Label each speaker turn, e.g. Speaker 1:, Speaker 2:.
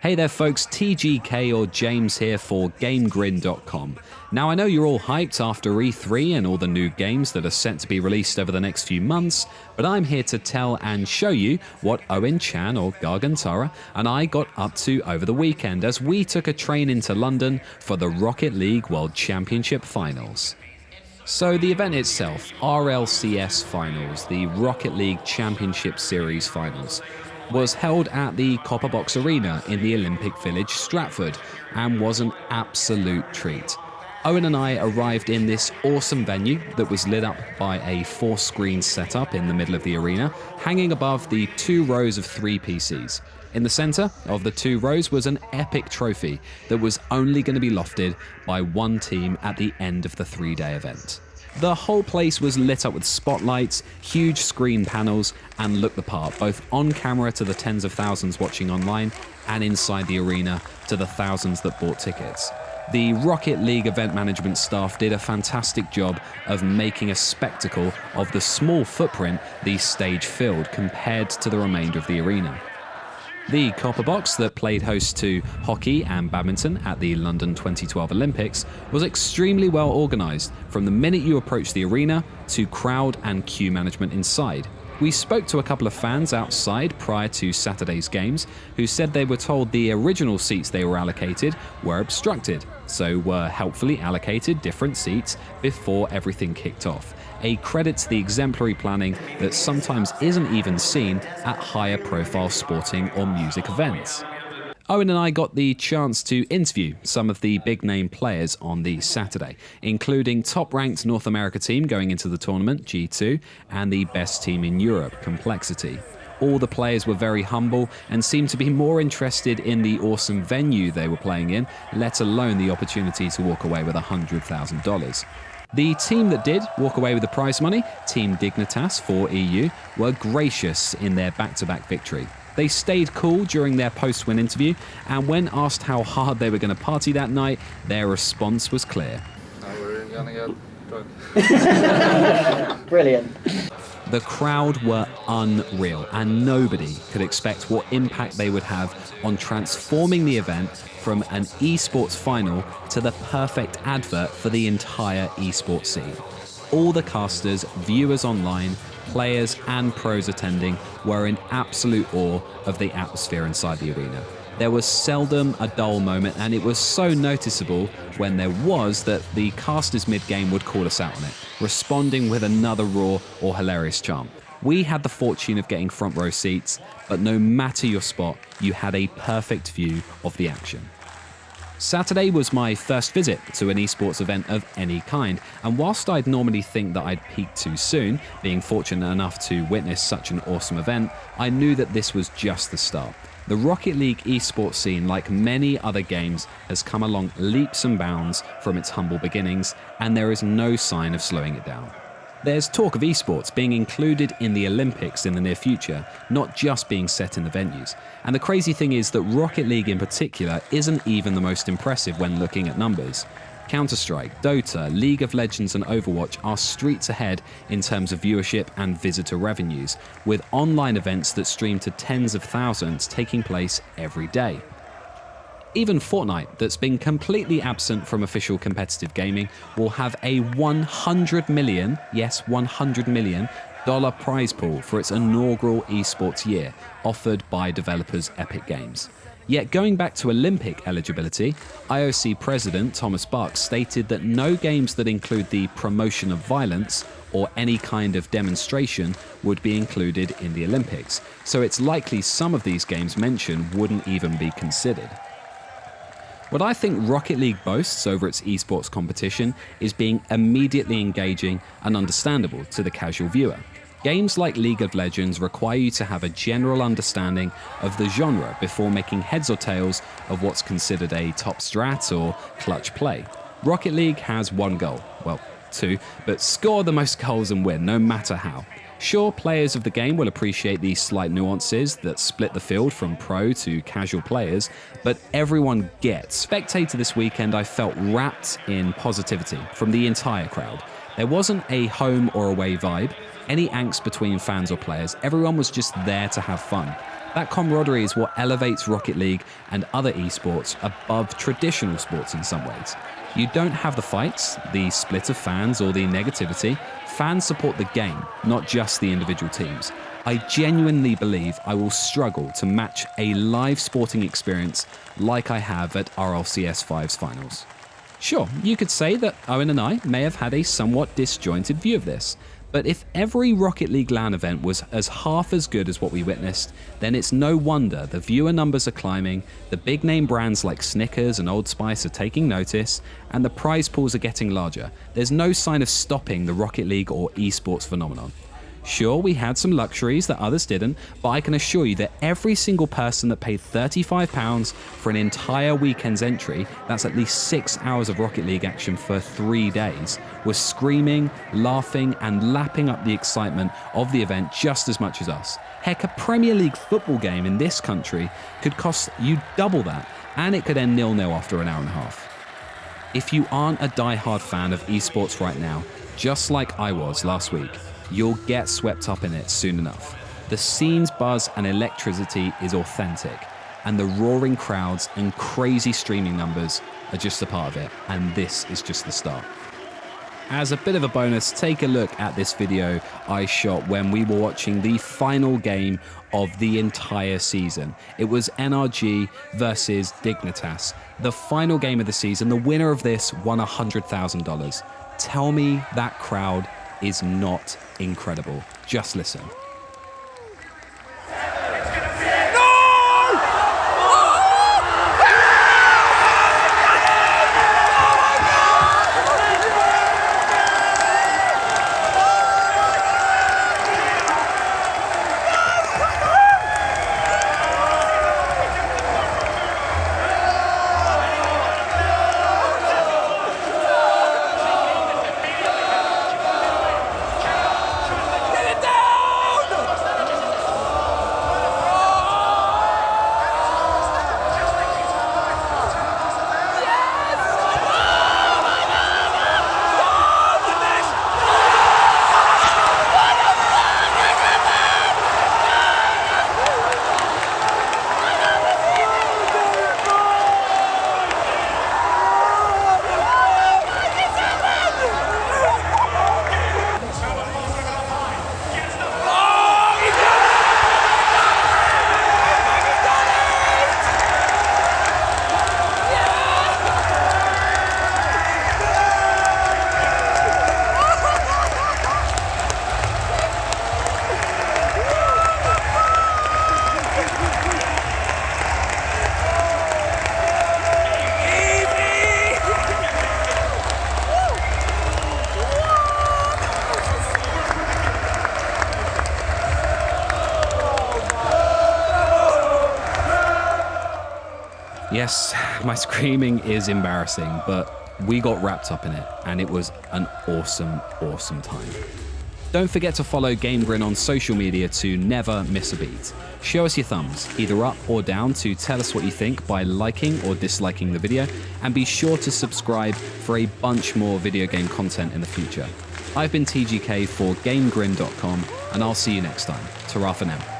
Speaker 1: Hey there folks, TGK or James here for GameGrin.com. Now I know you're all hyped after E3 and all the new games that are set to be released over the next few months, but I'm here to tell and show you what Owen Chan or Gargontara and I got up to over the weekend as we took a train into London for the Rocket League World Championship Finals. So the event itself, RLCS Finals, the Rocket League Championship Series Finals, was held at the Copper Box Arena in the Olympic Village, Stratford, and was an absolute treat. Owen and I arrived in this awesome venue that was lit up by a 4-screen setup in the middle of the arena, hanging above the 2 rows of 3 PCs. In the center of the 2 rows was an epic trophy that was only going to be lofted by one team at the end of the 3-day event. The whole place was lit up with spotlights, huge screen panels, and looked the part, both on camera to the tens of thousands watching online and inside the arena to the thousands that bought tickets. The Rocket League event management staff did a fantastic job of making a spectacle of the small footprint the stage filled compared to the remainder of the arena. The Copper Box that played host to hockey and badminton at the London 2012 Olympics was extremely well organised from the minute you approached the arena to crowd and queue management inside. We spoke to a couple of fans outside prior to Saturday's games who said they were told the original seats they were allocated were obstructed, so were helpfully allocated different seats before everything kicked off. A credit to the exemplary planning that sometimes isn't even seen at higher profile sporting or music events. Owen and I got the chance to interview some of the big name players on the Saturday, including top-ranked North America team going into the tournament, G2, and the best team in Europe, Complexity. All the players were very humble and seemed to be more interested in the awesome venue they were playing in, let alone the opportunity to walk away with $100,000. The team that did walk away with the prize money, Team Dignitas for EU, were gracious in their back-to-back victory. They stayed cool during their post-win interview, and when asked how hard they were going to party that night, their response was clear.
Speaker 2: We're going to get drunk.
Speaker 3: Brilliant.
Speaker 1: The crowd were unreal, and nobody could expect what impact they would have on transforming the event from an eSports final to the perfect advert for the entire eSports scene. All the casters, viewers online, players and pros attending were in absolute awe of the atmosphere inside the arena. There was seldom a dull moment, and it was so noticeable when there was that the casters mid-game would call us out on it, responding with another raw or hilarious chant. We had the fortune of getting front row seats, but no matter your spot, you had a perfect view of the action. Saturday was my first visit to an esports event of any kind, and whilst I'd normally think that I'd peaked too soon, being fortunate enough to witness such an awesome event, I knew that this was just the start. The Rocket League esports scene, like many other games, has come along leaps and bounds from its humble beginnings, and there is no sign of slowing it down. There's talk of esports being included in the Olympics in the near future, not just being set in the venues. And the crazy thing is that Rocket League in particular isn't even the most impressive when looking at numbers. Counter-Strike, Dota, League of Legends and Overwatch are streets ahead in terms of viewership and visitor revenues, with online events that stream to tens of thousands taking place every day. Even Fortnite, that's been completely absent from official competitive gaming, will have a $100 million, yes, $100 million prize pool for its inaugural esports year, offered by developers Epic Games. Yet going back to Olympic eligibility, IOC President Thomas Bach stated that no games that include the promotion of violence or any kind of demonstration would be included in the Olympics, so it's likely some of these games mentioned wouldn't even be considered. What I think Rocket League boasts over its esports competition is being immediately engaging and understandable to the casual viewer. Games like League of Legends require you to have a general understanding of the genre before making heads or tails of what's considered a top strat or clutch play. Rocket League has one goal, well, 2, but score the most goals and win, no matter how. Sure, players of the game will appreciate these slight nuances that split the field from pro to casual players, but everyone gets. Spectator this weekend, I felt wrapped in positivity from the entire crowd. There wasn't a home or away vibe, any angst between fans or players. Everyone was just there to have fun. That camaraderie is what elevates Rocket League and other esports above traditional sports in some ways. You don't have the fights, the split of fans, or the negativity. Fans support the game, not just the individual teams. I genuinely believe I will struggle to match a live sporting experience like I have at RLCS 5's finals. Sure, you could say that Owen and I may have had a somewhat disjointed view of this, but if every Rocket League LAN event was as half as good as what we witnessed, then it's no wonder the viewer numbers are climbing, the big name brands like Snickers and Old Spice are taking notice, and the prize pools are getting larger. There's no sign of stopping the Rocket League or esports phenomenon. Sure, we had some luxuries that others didn't, but I can assure you that every single person that paid £35 for an entire weekend's entry, that's at least 6 hours of Rocket League action for 3 days, was screaming, laughing, and lapping up the excitement of the event just as much as us. Heck, a Premier League football game in this country could cost you double that, and it could end 0-0 after an hour and a half. If you aren't a die-hard fan of esports right now, just like I was last week, you'll get swept up in it soon enough. The scene's buzz and electricity is authentic, and the roaring crowds and crazy streaming numbers are just a part of it, and this is just the start. As a bit of a bonus, take a look at this video I shot when we were watching the final game of the entire season. It was NRG versus Dignitas. The final game of the season, the winner of this won $100,000. Tell me that crowd is not incredible. Just listen. Yes, my screaming is embarrassing, but we got wrapped up in it, and it was an awesome, awesome time. Don't forget to follow GameGrin on social media to never miss a beat. Show us your thumbs, either up or down, to tell us what you think by liking or disliking the video, and be sure to subscribe for a bunch more video game content in the future. I've been TGK for GameGrin.com, and I'll see you next time. Ta-ra for now.